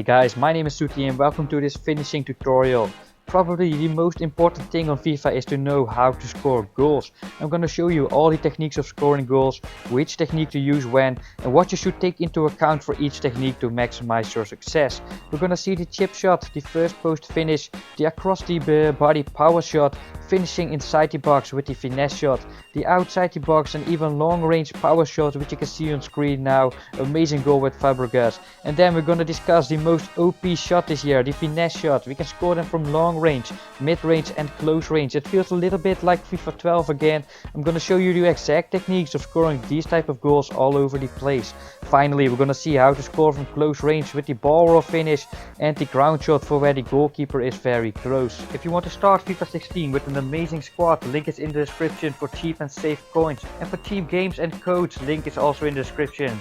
Hey guys, my name is SOETIE and welcome to this finishing tutorial. Probably the most important thing on FIFA is to know how to score goals. I'm gonna show you all the techniques of scoring goals, which technique to use when, and what you should take into account for each technique to maximize your success. We're gonna see the chip shot, the first post finish, the across the body power shot, finishing inside the box with the finesse shot, the outside the box and even long range power shot, which you can see on screen now. Amazing goal with Fabregas. And then we're gonna discuss the most OP shot this year, the finesse shot. We can score them from long range, mid range and close range. It feels a little bit like FIFA 12 again. I'm gonna show you the exact techniques of scoring these type of goals all over the place. Finally, we're gonna see how to score from close range with the ball roll finish and the ground shot for where the goalkeeper is very close. If you want to start FIFA 16 with an amazing squad, the link is in the description for cheap and safe coins, and for cheap games and codes, link is also in the description.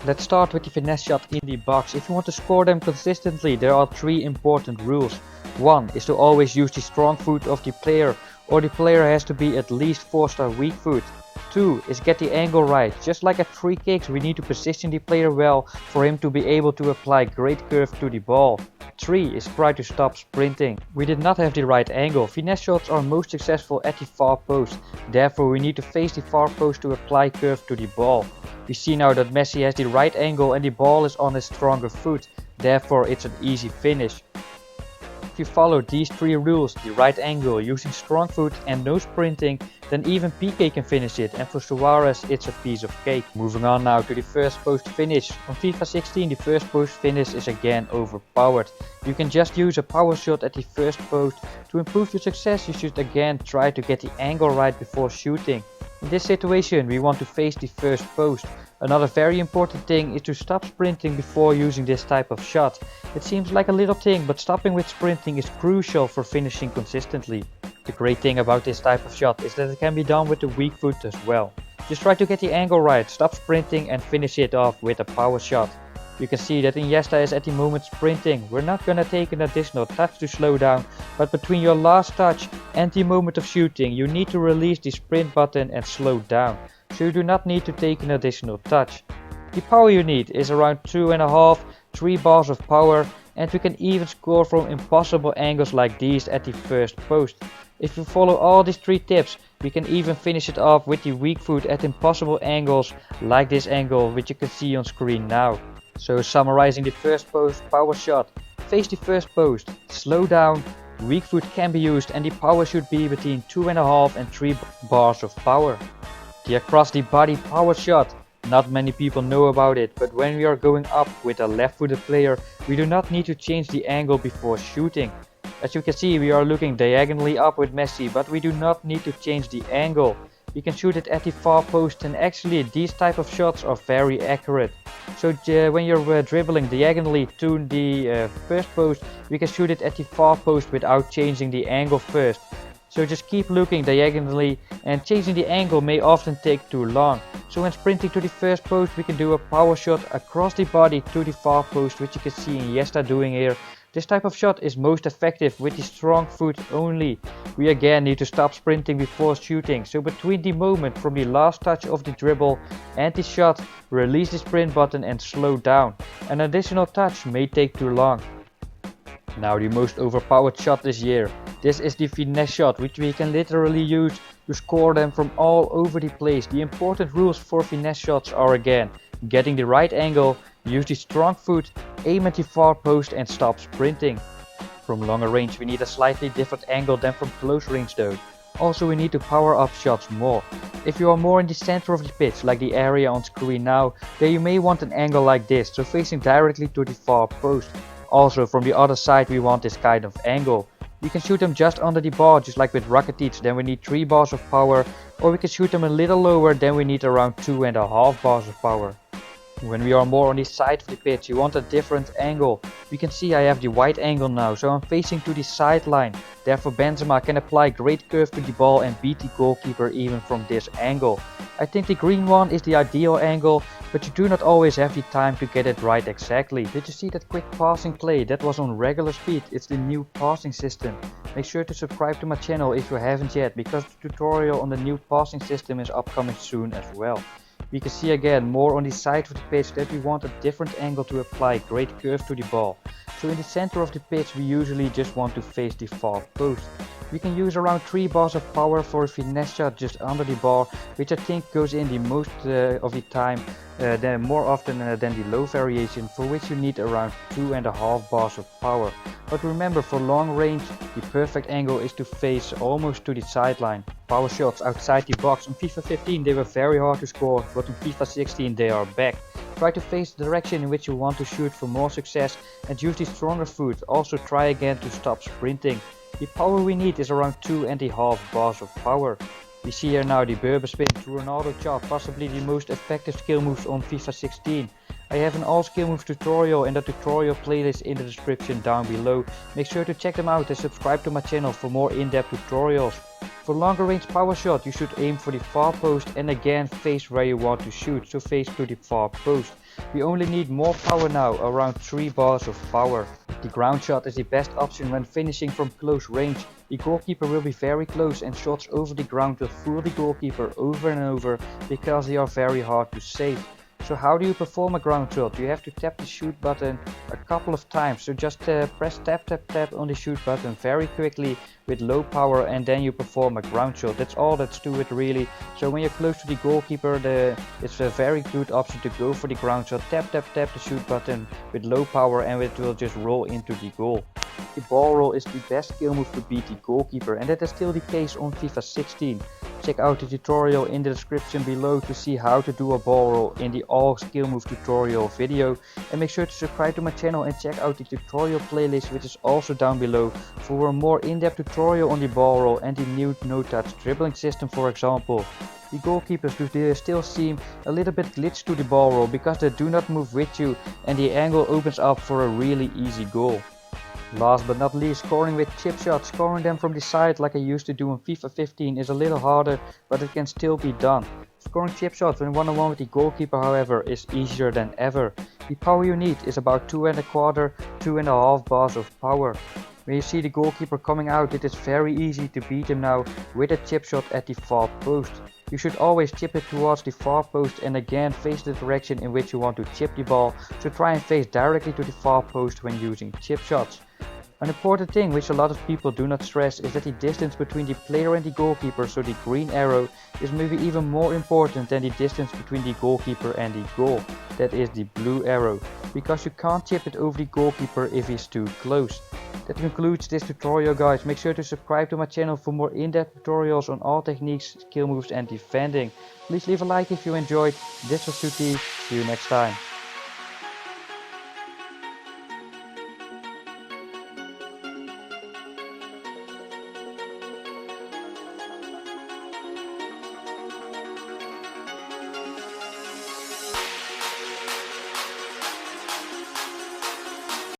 Let's start with the finesse shot in the box. If you want to score them consistently, there are 3 important rules. 1 is to always use the strong foot of the player, or the player has to be at least 4-star weak foot. 2 is get the angle right. Just like at free kicks, we need to position the player well for him to be able to apply great curve to the ball. 3 is try to stop sprinting. We did not have the right angle. Finesse shots are most successful at the far post. Therefore we need to face the far post to apply curve to the ball. We see now that Messi has the right angle and the ball is on his stronger foot. Therefore it's an easy finish. If you follow these 3 rules, the right angle, using strong foot and no sprinting, then even PK can finish it, and for Suarez it's a piece of cake. Moving on now to the first post finish. On FIFA 16 the first post finish is again overpowered. You can just use a power shot at the first post. To improve your success you should again try to get the angle right before shooting. In this situation we want to face the first post. Another very important thing is to stop sprinting before using this type of shot. It seems like a little thing, but stopping with sprinting is crucial for finishing consistently. The great thing about this type of shot is that it can be done with the weak foot as well. Just try to get the angle right, stop sprinting and finish it off with a power shot. You can see that Iniesta is at the moment sprinting. We're not gonna take an additional touch to slow down, but between your last touch and the moment of shooting you need to release the sprint button and slow down. So you do not need to take an additional touch. The power you need is around 2.5-3 bars of power, and we can even score from impossible angles like these at the first post. If you follow all these 3 tips, we can even finish it off with the weak foot at impossible angles like this angle, which you can see on screen now. So summarizing the first post power shot: face the first post, slow down, weak foot can be used, and the power should be between 2.5 and 3 bars of power. The across the body power shot, not many people know about it, but when we are going up with a left footed player we do not need to change the angle before shooting. As you can see we are looking diagonally up with Messi, but we do not need to change the angle. We can shoot it at the far post, and actually these type of shots are very accurate. So when you're dribbling diagonally to the first post, we can shoot it at the far post without changing the angle first. So just keep looking diagonally, and changing the angle may often take too long. So when sprinting to the first post we can do a power shot across the body to the far post, which you can see Iniesta doing here. This type of shot is most effective with the strong foot only. We again need to stop sprinting before shooting. So between the moment from the last touch of the dribble and the shot, release the sprint button and slow down. An additional touch may take too long. Now the most overpowered shot this year. This is the finesse shot, which we can literally use to score them from all over the place. The important rules for finesse shots are again getting the right angle, use the strong foot, aim at the far post and stop sprinting. From longer range we need a slightly different angle than from close range though. Also we need to power up shots more. If you are more in the center of the pitch, like the area on screen now, then you may want an angle like this, so facing directly to the far post. Also from the other side we want this kind of angle. We can shoot them just under the bar, just like with Rakitic, then we need 3 bars of power, or we can shoot them a little lower, then we need around 2.5 bars of power. When we are more on the side of the pitch, you want a different angle. We can see I have the wide angle now, so I'm facing to the sideline. Therefore Benzema can apply great curve to the ball and beat the goalkeeper even from this angle. I think the green one is the ideal angle, but you do not always have the time to get it right exactly. Did you see that quick passing play? That was on regular speed. It's the new passing system. Make sure to subscribe to my channel if you haven't yet, because the tutorial on the new passing system is upcoming soon as well. We can see again more on the side of the pitch that we want a different angle to apply great curve to the ball. So in the center of the pitch we usually just want to face the far post. We can use around 3 bars of power for a finesse shot just under the bar, which I think goes in the most of the time, more often than the low variation, for which you need around 2.5 bars of power. But remember, for long range the perfect angle is to face almost to the sideline. Power shots outside the box on FIFA 15 they were very hard to score, but on FIFA 16 they are back. Try to face the direction in which you want to shoot for more success and use the stronger foot. Also try again to stop sprinting. The power we need is around 2.5 bars of power. We see here now the Berber spin to Ronaldo chop, possibly the most effective skill moves on FIFA 16. I have an all skill moves tutorial and a tutorial playlist in the description down below. Make sure to check them out and subscribe to my channel for more in-depth tutorials. For longer range power shot you should aim for the far post and again face where you want to shoot, so face to the far post. We only need more power now, around 3 bars of power. The ground shot is the best option when finishing from close range. The goalkeeper will be very close and shots over the ground will fool the goalkeeper over and over because they are very hard to save. So how do you perform a ground shot? You have to tap the shoot button a couple of times. So just press tap on the shoot button very quickly with low power and then you perform a ground shot. That's all that's to it really. So when you're close to the goalkeeper it's a very good option to go for the ground shot. Tap the shoot button with low power and it will just roll into the goal. The ball roll is the best skill move to beat the goalkeeper and that is still the case on FIFA 16. Check out the tutorial in the description below to see how to do a ball roll in the all skill move tutorial video, and make sure to subscribe to my channel and check out the tutorial playlist which is also down below for a more in-depth tutorial on the ball roll and the new no-touch dribbling system for example. The goalkeepers do still seem a little bit glitched to the ball roll because they do not move with you and the angle opens up for a really easy goal. Last but not least, scoring with chip shots. Scoring them from the side like I used to do in FIFA 15 is a little harder, but it can still be done. Scoring chip shots when one-on-one with the goalkeeper however is easier than ever. The power you need is about 2.25 bars of power. When you see the goalkeeper coming out it is very easy to beat him now with a chip shot at the far post. You should always chip it towards the far post and again face the direction in which you want to chip the ball, so try and face directly to the far post when using chip shots. An important thing which a lot of people do not stress is that the distance between the player and the goalkeeper, so the green arrow, is maybe even more important than the distance between the goalkeeper and the goal, that is the blue arrow, because you can't chip it over the goalkeeper if he's too close. That concludes this tutorial guys. Make sure to subscribe to my channel for more in-depth tutorials on all techniques, skill moves and defending. Please leave a like if you enjoyed. This was SOETIE, see you next time.